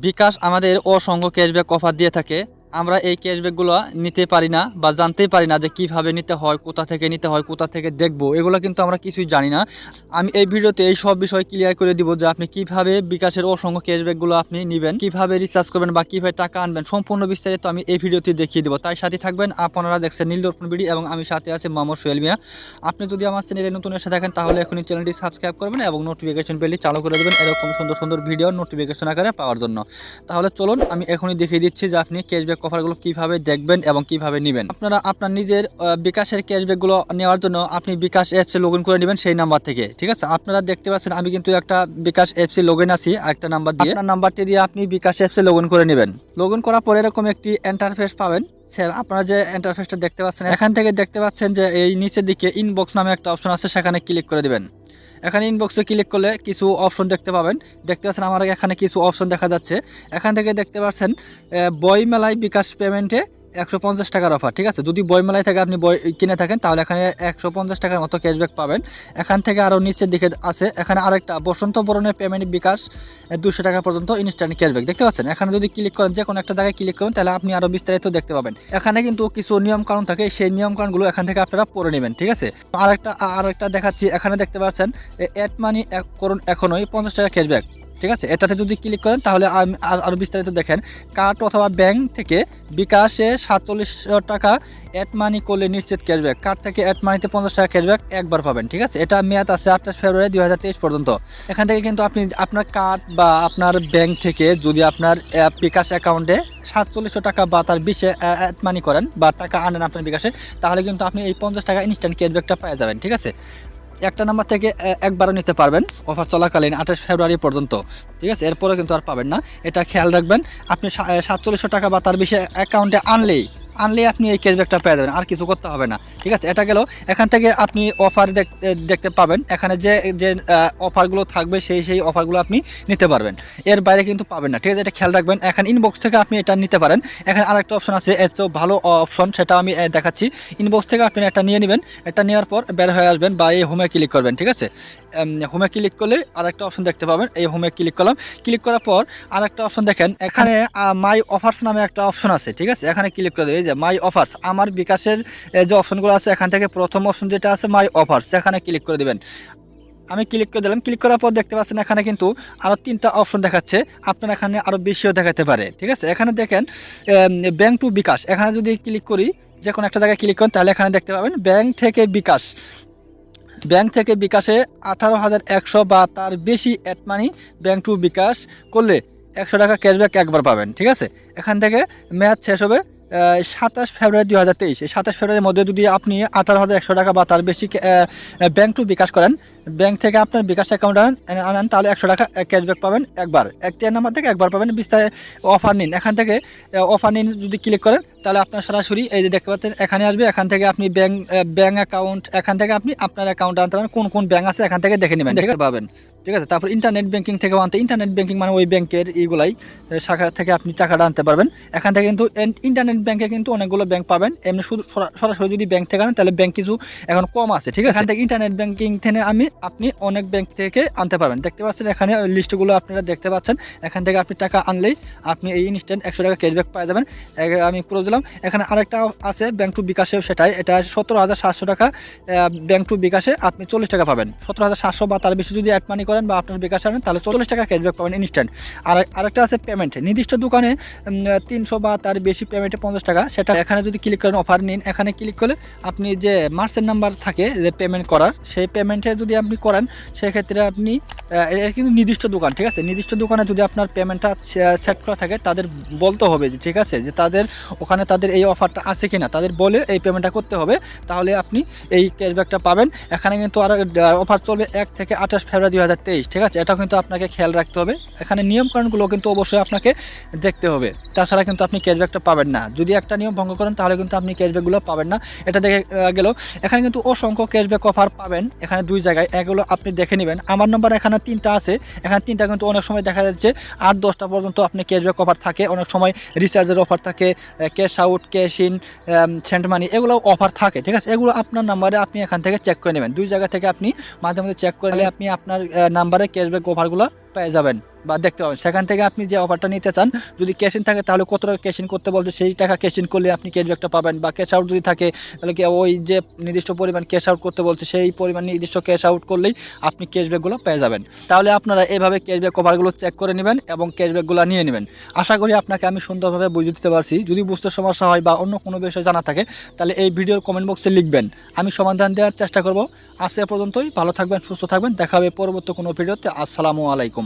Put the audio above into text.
বিকাশ আমাদের অসংখ্য cashback offer দিয়ে থাকে। আমরা এই ক্যাশব্যাকগুলো নিতে পারি না বা জানতেই পারি না যে কিভাবে নিতে হয়, কোথা থেকে নিতে হয়, কোথা থেকে দেখবো, এগুলো কিন্তু আমরা কিছুই জানি না। আমি এই ভিডিওতে এই সব বিষয় ক্লিয়ার করে দিব যে আপনি কিভাবে বিকাশের অসংখ্য ক্যাশব্যাকগুলো আপনি নেবেন, কিভাবে রিচার্জ করবেন বা কিভাবে টাকা আনবেন, সম্পূর্ণ বিস্তারিত আমি এই ভিডিওতে দেখিয়ে দেবো। তাই সাথে থাকবেন। আপনারা দেখছেন নীল দর্পণ ভিডিও এবং আমি সাথে আছি মোহাম্মদ সোহেল মিয়া। আপনি যদি আমার চ্যানেলে নতুন এসে থাকেন তাহলে এখনই চ্যানেলটি সাবস্ক্রাইব করবেন এবং নোটিফিকেশন বেলটি চালু করে দেবেন এরকম সুন্দর সুন্দর ভিডিও নোটিফিকেশন আকারে পাওয়ার জন্য। তাহলে চলুন আমি এখনই দেখিয়ে দিচ্ছি যে আপনি ক্যাশব্যাক অফারগুলো কিভাবে দেখবেন এবং কিভাবে নেবেন। আপনারা আপনার নিজের বিকাশের ক্যাশব্যাকগুলো নেওয়ার জন্য আপনি বিকাশ অ্যাপসে লগ ইন করে নেবেন সেই নাম্বার থেকে। ঠিক আছে, আপনারা দেখতে পাচ্ছেন আমি কিন্তু একটা বিকাশ অ্যাপসে লগ ইন আছি একটা নাম্বার দিয়ে। আপনার নাম্বারটি দিয়ে আপনি বিকাশ অ্যাপসে লগ ইন করে নেবেন। লগ ইন করার পরে এরকম একটি ইন্টারফেস পাবেন। আপনারা যে ইন্টারফেসটা দেখতে পাচ্ছেন এখান থেকে দেখতে পাচ্ছেন যে এই নিচের দিকে ইনবক্স নামে একটা অপশন আছে, সেখানে ক্লিক করে দেবেন। এখানে ইনবক্সে ক্লিক করলে কিছু অপশন দেখতে পাবেন। দেখতে পাচ্ছেন আমার এখানে কিছু অপশন দেখা যাচ্ছে। এখান থেকে দেখতে পাচ্ছেন বইমেলায় বিকাশ পেমেন্টে 150 টাকার অফার। ঠিক আছে, যদি বইমেলায় থেকে আপনি বই কিনে থাকেন তাহলে এখানে 150 টাকার মতো ক্যাশব্যাক পাবেন। এখান থেকে আরও নিচের দিকে আছে, এখানে আরেকটা বসন্ত বরণের পেমেন্ট বিকাশ 200 টাকা পর্যন্ত ইনস্ট্যান্ট ক্যাশব্যাক দেখতে পাচ্ছেন। এখানে যদি ক্লিক করেন, যে কোনো একটা জায়গায় ক্লিক করেন, তাহলে আপনি আরও বিস্তারিত দেখতে পাবেন। এখানে কিন্তু কিছু নিয়মকানুন থাকে, সেই নিয়মকানুনগুলো এখান থেকে আপনারা পড়ে নেবেন। ঠিক আছে, আরেকটা দেখাচ্ছি। এখানে দেখতে পাচ্ছেন অ্যাড মানি করুন এখনই 50 টাকা ক্যাশব্যাক। ঠিক আছে, এটাতে যদি ক্লিক করেন তাহলে আরও বিস্তারিত দেখেন। কার্ড অথবা ব্যাংক থেকে বিকাশে 4700 টাকা অ্যাড মানি করলে নিশ্চিত ক্যাশব্যাক। কার্ড থেকে অ্যাড মানিতে 50 টাকা ক্যাশব্যাক একবার পাবেন। ঠিক আছে, এটা মেয়াদ আছে 28 ফেব্রুয়ারি 2023 পর্যন্ত। এখান থেকে কিন্তু আপনি আপনার কার্ড বা আপনার ব্যাংক থেকে যদি আপনার বিকাশ অ্যাকাউন্টে 4700 টাকা বা তার বেশি অ্যাড মানি করেন বা টাকা আনেন আপনার বিকাশে, তাহলে কিন্তু আপনি এই 50 টাকা ইনস্ট্যান্ট ক্যাশব্যাকটা পেয়ে যাবেন। ঠিক আছে, একটা নাম্বার থেকে একবারও নিতে পারবেন অফার চলাকালীন 28 ফেব্রুয়ারি পর্যন্ত। ঠিক আছে, এরপরে কিন্তু আর পাবেন না, এটা খেয়াল রাখবেন। আপনি 4700 টাকা বা তার বেশি অ্যাকাউন্টে আনলেই আপনি এই ক্যাশব্যাকটা পেয়ে যাবেন, আর কিছু করতে হবে না। ঠিক আছে, এটা গেল। এখান থেকে আপনি অফার দেখতে পাবেন। এখানে যে অফারগুলো থাকবে সেই অফারগুলো আপনি নিতে পারবেন, এর বাইরে কিন্তু পাবেন না। ঠিক আছে, এটা খেয়াল রাখবেন। এখন ইনবক্স থেকে আপনি এটা নিতে পারেন। এখানে আরেকটা অপশন আছে, এর চেয়েও ভালো অপশন, সেটা আমি দেখাচ্ছি। ইনবক্স থেকে আপনি এটা নিয়ে নেবেন। এটা নেওয়ার পর বের হয়ে আসবেন বা এই হোমে ক্লিক করবেন। ঠিক আছে, হোমে ক্লিক করলে আরেকটা অপশন দেখতে পাবেন। এই হোমে ক্লিক করলাম। ক্লিক করার পর আরেকটা অপশন দেখেন, এখানে মাই অফার্স নামে একটা অপশন আছে। ঠিক আছে, এখানে ক্লিক করে দেবেন। এই যে মাই অফার্স, আমার বিকাশের যে অপশনগুলো আছে এখান থেকে প্রথম অপশন যেটা আছে মাই অফার্স, সেখানে ক্লিক করে দেবেন। আমি ক্লিক করে দিলাম। ক্লিক করার পর দেখতে পাচ্ছেন এখানে কিন্তু আরও 3টা অপশন দেখাচ্ছে, আপনার এখানে আরও বেশিও দেখাতে পারে। ঠিক আছে, এখানে দেখেন ব্যাংক টু বিকাশ, এখানে যদি ক্লিক করি, যে কোনো একটা জায়গায় ক্লিক করেন, তাহলে এখানে দেখতে পাবেন ব্যাংক থেকে বিকাশে 18,100 বা তার বেশি অ্যাড মানি ব্যাংক টু বিকাশ করলে 100 টাকা ক্যাশব্যাক একবার পাবেন। ঠিক আছে, এখান থেকে মেয়াদ শেষ হবে 27 ফেব্রুয়ারি 2023। এই 27 ফেব্রুয়ারির মধ্যে যদি আপনি 18,100 টাকা বা তার বেশি ব্যাংক টু বিকাশ করেন, ব্যাংক থেকে আপনার বিকাশ অ্যাকাউন্ট আনেন, তাহলে 100 টাকা ক্যাশব্যাক পাবেন একবার। একটা নাম্বার থেকে একবার পাবেন। বিস্তারিত অফার নিন, এখান থেকে অফার নিন যদি ক্লিক করেন, তাহলে আপনার সরাসরি এই যে দেখতে পাচ্ছেন এখানে আসবে। এখান থেকে আপনি ব্যাংক অ্যাকাউন্ট, এখান থেকে আপনি আপনার অ্যাকাউন্ট আনতে পারেন, কোন ব্যাংক আছে এখান থেকে দেখে নেবেন, দেখতে পাবেন। ঠিক আছে, তারপর ইন্টারনেট ব্যাংকিং থেকে আনতে, ইন্টারনেট ব্যাংকিং মানে ওই ব্যাংকের এইগুলাই শাখা থেকে আপনি টাকাটা আনতে পারবেন। এখান থেকে কিন্তু ইন্টারনেট ব্যাংকে কিন্তু অনেকগুলো ব্যাংক পাবেন। এমনি শুধু সরাসরি যদি ব্যাংক থেকে আনেন তাহলে ব্যাংক কিছু এখন কম আছে। ঠিক আছে, এখান থেকে ইন্টারনেট ব্যাংকিং থেকে আপনি অনেক ব্যাংক থেকে আনতে পারবেন। দেখতে পাচ্ছেন এখানে লিস্টগুলো আপনারা দেখতে পাচ্ছেন। এখান থেকে আপনি টাকা আনলেই আপনি এই ইনস্ট্যান্ট 100 টাকা ক্যাশব্যাক পেয়ে যাবেন। আমি করে দিলাম। এখানে আরেকটা আছে ব্যাংক টু বিকাশেও, এটা 17,700 টাকা ব্যাংক টু বিকাশে আপনি 40 টাকা পাবেন। 17,700 বা তার বেশি যদি অ্যাড মানি করেন বা আপনার বিকাশ আনেন, তাহলে 40 টাকা ক্যাশব্যাক পাবেন ইনস্ট্যান্ট। আরেকটা আছে পেমেন্ট, নির্দিষ্ট দোকানে 300 বা তার বেশি পেমেন্টে 50 টাকা। সেটা এখানে যদি ক্লিক করেন অফার নিন, এখানে ক্লিক করলে আপনি যে মার্চেন্ট নাম্বার থাকে যে পেমেন্ট করার, সেই পেমেন্টে যদি আপনি করেন, সেক্ষেত্রে আপনি এটা কিন্তু নির্দিষ্ট দোকান। ঠিক আছে, নির্দিষ্ট দোকানে যদি আপনার পেমেন্টটা সেট করা থাকে, তাদের বলতে হবে যে ঠিক আছে যে তাদের ওখানে তাদের এই অফারটা আছে কিনা, তাদের বলে এই পেমেন্টটা করতে হবে, তাহলে আপনি এই ক্যাশব্যাকটা পাবেন। এখানে কিন্তু আর অফার চলবে 1 থেকে 28 ফেব্রুয়ারি 2023। ঠিক আছে, এটা কিন্তু আপনাকে খেয়াল রাখতে হবে। এখানে নিয়মকানুনগুলো কিন্তু অবশ্যই আপনাকে দেখতে হবে, তাছাড়া কিন্তু আপনি ক্যাশব্যাকটা পাবেন না। যদি একটা নিয়ম ভঙ্গ করেন তাহলে কিন্তু আপনি ক্যাশব্যাকগুলো পাবেন না। এটা দেখে গেল। এখানে কিন্তু অসংখ্য ক্যাশব্যাক অফার পাবেন, এখানে 2 জায়গায়, এগুলো আপনি দেখে নেবেন। আমার নাম্বার এখানে 3টা আছে, এখানে 3টা কিন্তু অনেক সময় দেখা যাচ্ছে 8-10টা পর্যন্ত আপনি ক্যাশব্যাক অফার থাকে। অনেক সময় রিচার্জের অফার থাকে, cash out, cash in, sent money, এগুলো অফার থাকে। ঠিক আছে, এগুলো আপনার নাম্বারে আপনি এখান থেকে চেক করে নেবেন। 2 জায়গা থেকে আপনি মাঝে মাঝে চেক করলে আপনি আপনার নাম্বারে ক্যাশব্যাক অফারগুলো পেয়ে যাবেন। বা দেখতে পাবেন। সেখান থেকে আপনি যে অফারটা নিতে চান, যদি ক্যাশ ইন থাকে তাহলে কত টাকা ক্যাশ ইন করতে বলছে, সেই টাকা ক্যাশ ইন করলে আপনি ক্যাশব্যাকটা পাবেন। বা ক্যাশ আউট যদি থাকে তাহলে কি ওই যে নির্দিষ্ট পরিমাণ ক্যাশ আউট করতে বলছে, সেই পরিমাণ নির্দিষ্ট ক্যাশ আউট করলেই আপনি ক্যাশব্যাকগুলো পেয়ে যাবেন। তাহলে আপনারা এভাবে ক্যাশব্যাক অফারগুলো চেক করে নেবেন এবং ক্যাশব্যাকগুলো নিয়ে নেবেন। আশা করি আপনাকে আমি সুন্দরভাবে বুঝিয়ে দিতে পারছি। যদি বুঝতে সমস্যা হয় বা অন্য কোনো বিষয় জানা থাকে তাহলে এই ভিডিওর কমেন্ট বক্সে লিখবেন, আমি সমাধান দেওয়ার চেষ্টা করব। আজ এ পর্যন্তই, ভালো থাকবেন, সুস্থ থাকবেন, দেখা হবে পরবর্তী কোনো ভিডিওতে। আসসালামু আলাইকুম।